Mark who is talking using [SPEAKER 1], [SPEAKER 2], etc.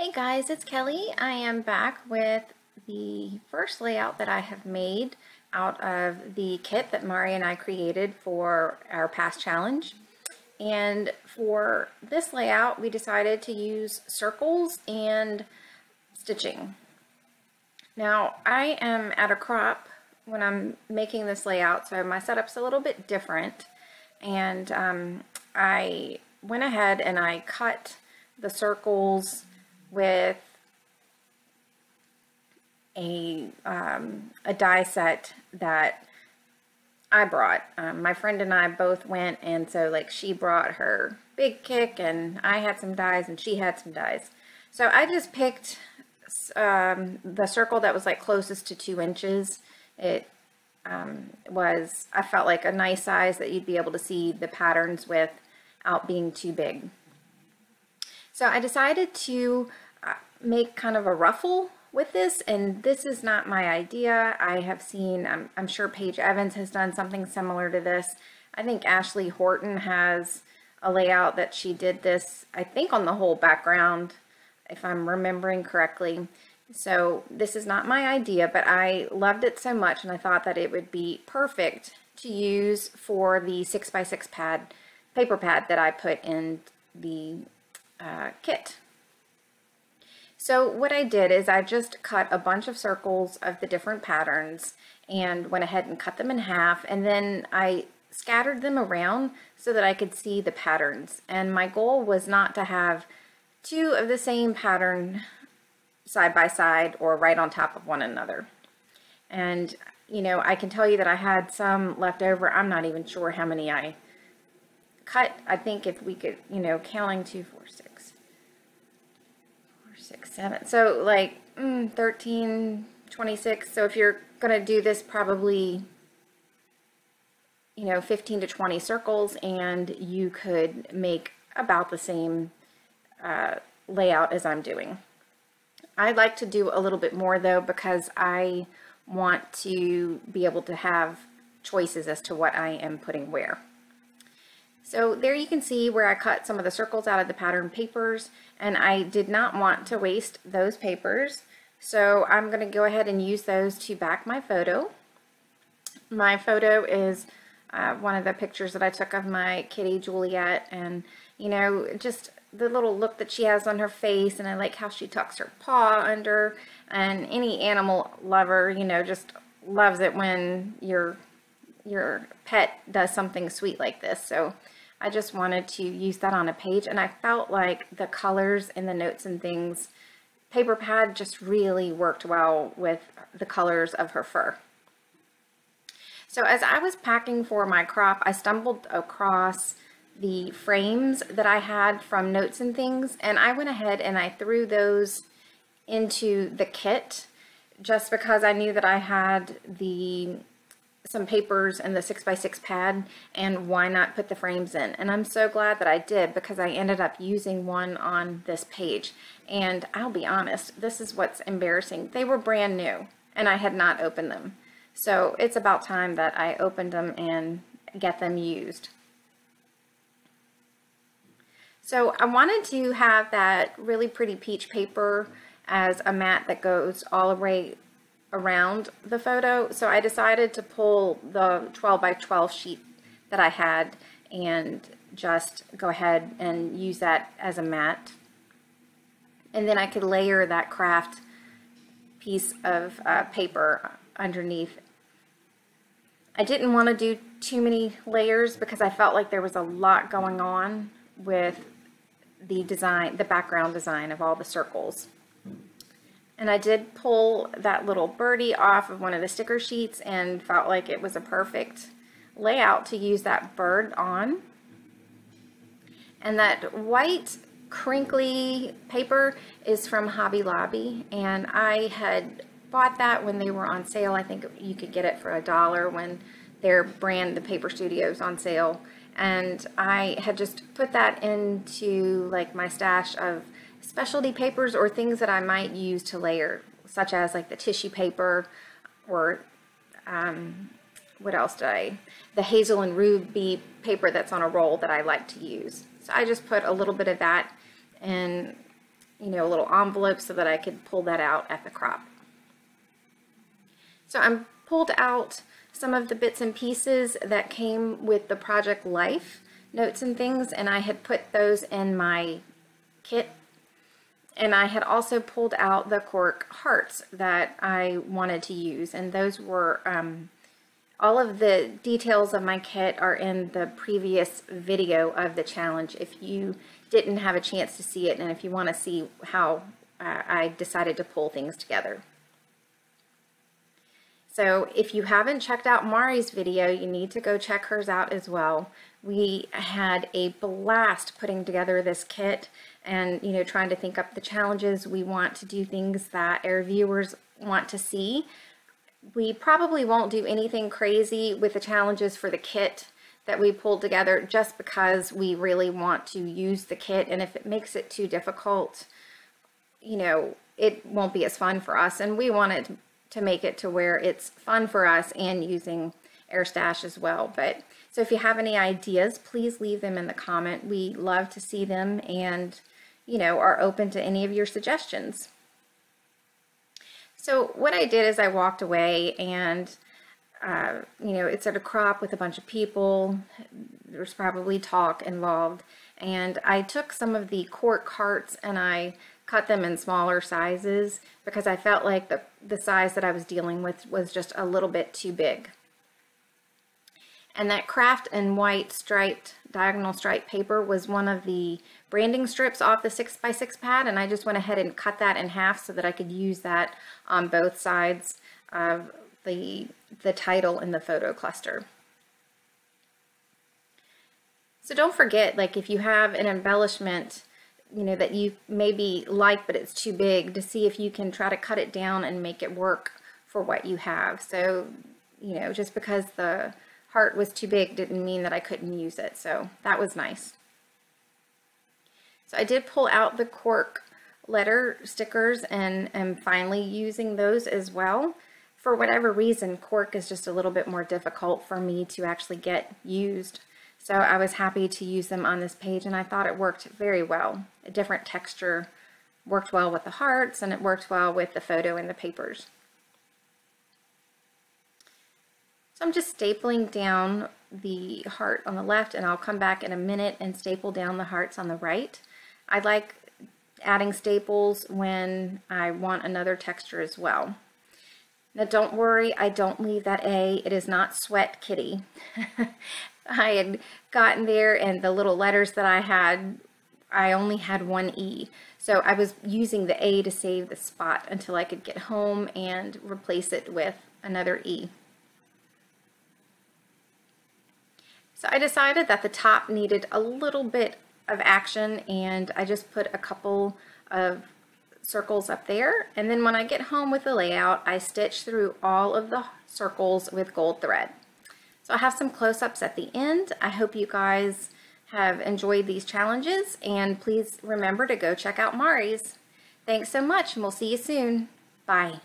[SPEAKER 1] Hey guys, it's Kelly. I am back with the first layout that I have made out of the kit that Mari and I created for our past challenge. And for this layout, we decided to use circles and stitching. Now, I am at a crop when I'm making this layout, so my setup's a little bit different. And I went ahead and I cut the circles with a die set that I brought. My friend and I both went, and so like she brought her big kick and I had some dies and she had some dies. So I just picked the circle that was like closest to 2 inches. It was, I felt like a nice size that you'd be able to see the patterns without being too big. So I decided to make kind of a ruffle with this, and this is not my idea. I have seen, I'm sure Paige Evans has done something similar to this. I think Ashley Horton has a layout that she did this, I think on the whole background, if I'm remembering correctly. So this is not my idea, but I loved it so much and I thought that it would be perfect to use for the 6x6 pad, paper pad that I put in the kit. So what I did is I just cut a bunch of circles of the different patterns and went ahead and cut them in half, and then I scattered them around so that I could see the patterns. And my goal was not to have 2 of the same pattern side by side or right on top of one another. And you know, I can tell you that I had some left over. I'm not even sure how many I cut. I think if we could, you know, counting 2, 4, 6, 7, so like 13, 26. So if you're gonna do this, probably, you know, 15 to 20 circles, and you could make about the same layout as I'm doing. I'd like to do a little bit more though, because I want to be able to have choices as to what I am putting where. So there you can see where I cut some of the circles out of the pattern papers, and I did not want to waste those papers. So I'm going to go ahead and use those to back my photo. My photo is one of the pictures that I took of my kitty Juliet, and you know, just the little look that she has on her face, and I like how she tucks her paw under, and any animal lover, you know, just loves it when your pet does something sweet like this. So I just wanted to use that on a page, and I felt like the colors in the notes and things, paper pad just really worked well with the colors of her fur. So as I was packing for my crop, I stumbled across the frames that I had from Notes and Things, and I went ahead and I threw those into the kit just because I knew that I had some papers in the 6x6 pad, and why not put the frames in? And I'm so glad that I did, because I ended up using one on this page. And I'll be honest, this is what's embarrassing. They were brand new and I had not opened them. So it's about time that I opened them and get them used. So I wanted to have that really pretty peach paper as a mat that goes all the way around the photo. So I decided to pull the 12 by 12 sheet that I had and just go ahead and use that as a mat. And then I could layer that craft piece of paper underneath. I didn't want to do too many layers because I felt like there was a lot going on with the design, the background design of all the circles. And I did pull that little birdie off of one of the sticker sheets and felt like it was a perfect layout to use that bird on. And that white crinkly paper is from Hobby Lobby, and I had bought that when they were on sale. I think you could get it for $1 when their brand, the Paper Studios, on sale. And I had just put that into like my stash of specialty papers or things that I might use to layer, such as like the tissue paper, or what else did the hazel and ruby paper that's on a roll that I like to use. So I just put a little bit of that in you know, a little envelope so that I could pull that out at the crop. So I pulled out some of the bits and pieces that came with the Project Life notes and things, and I had put those in my kit. And I had also pulled out the cork hearts that I wanted to use, and those were all of the details of my kit are in the previous video of the challenge if you didn't have a chance to see it, and if you want to see how I decided to pull things together. So if you haven't checked out Mari's video, you need to go check hers out as well. We had a blast putting together this kit and, you know, trying to think up the challenges. We want to do things that our viewers want to see. We probably won't do anything crazy with the challenges for the kit that we pulled together just because we really want to use the kit, and if it makes it too difficult, you know, it won't be as fun for us, and we wanted to make it to where it's fun for us and using Airstash as well. But so if you have any ideas, please leave them in the comment. We love to see them and, you know, are open to any of your suggestions. So what I did is I walked away and, you know, it's at a crop with a bunch of people. There's probably talk involved. And I took some of the cork hearts and I cut them in smaller sizes because I felt like the size that I was dealing with was just a little bit too big. And that Craft and White striped, diagonal striped paper was one of the branding strips off the 6x6 pad, and I just went ahead and cut that in half so that I could use that on both sides of the title and the photo cluster. So don't forget, like if you have an embellishment, you know, that you maybe like but it's too big, to see if you can try to cut it down and make it work for what you have. So, you know, just because the heart was too big didn't mean that I couldn't use it, so that was nice. So I did pull out the cork letter stickers and am finally using those as well. For whatever reason, cork is just a little bit more difficult for me to actually get used. So I was happy to use them on this page, and I thought it worked very well. A different texture worked well with the hearts, and it worked well with the photo and the papers. So I'm just stapling down the heart on the left, and I'll come back in a minute and staple down the hearts on the right. I like adding staples when I want another texture as well. Now don't worry, I don't leave that A. It is not Sweat Kitty. I had gotten there and the little letters that I had, I only had one E. So I was using the A to save the spot until I could get home and replace it with another E. So I decided that the top needed a little bit of action, and I just put a couple of circles up there, and then when I get home with the layout, I stitch through all of the circles with gold thread. So I have some close-ups at the end. I hope you guys have enjoyed these challenges, and please remember to go check out Mari's. Thanks so much, and we'll see you soon. Bye.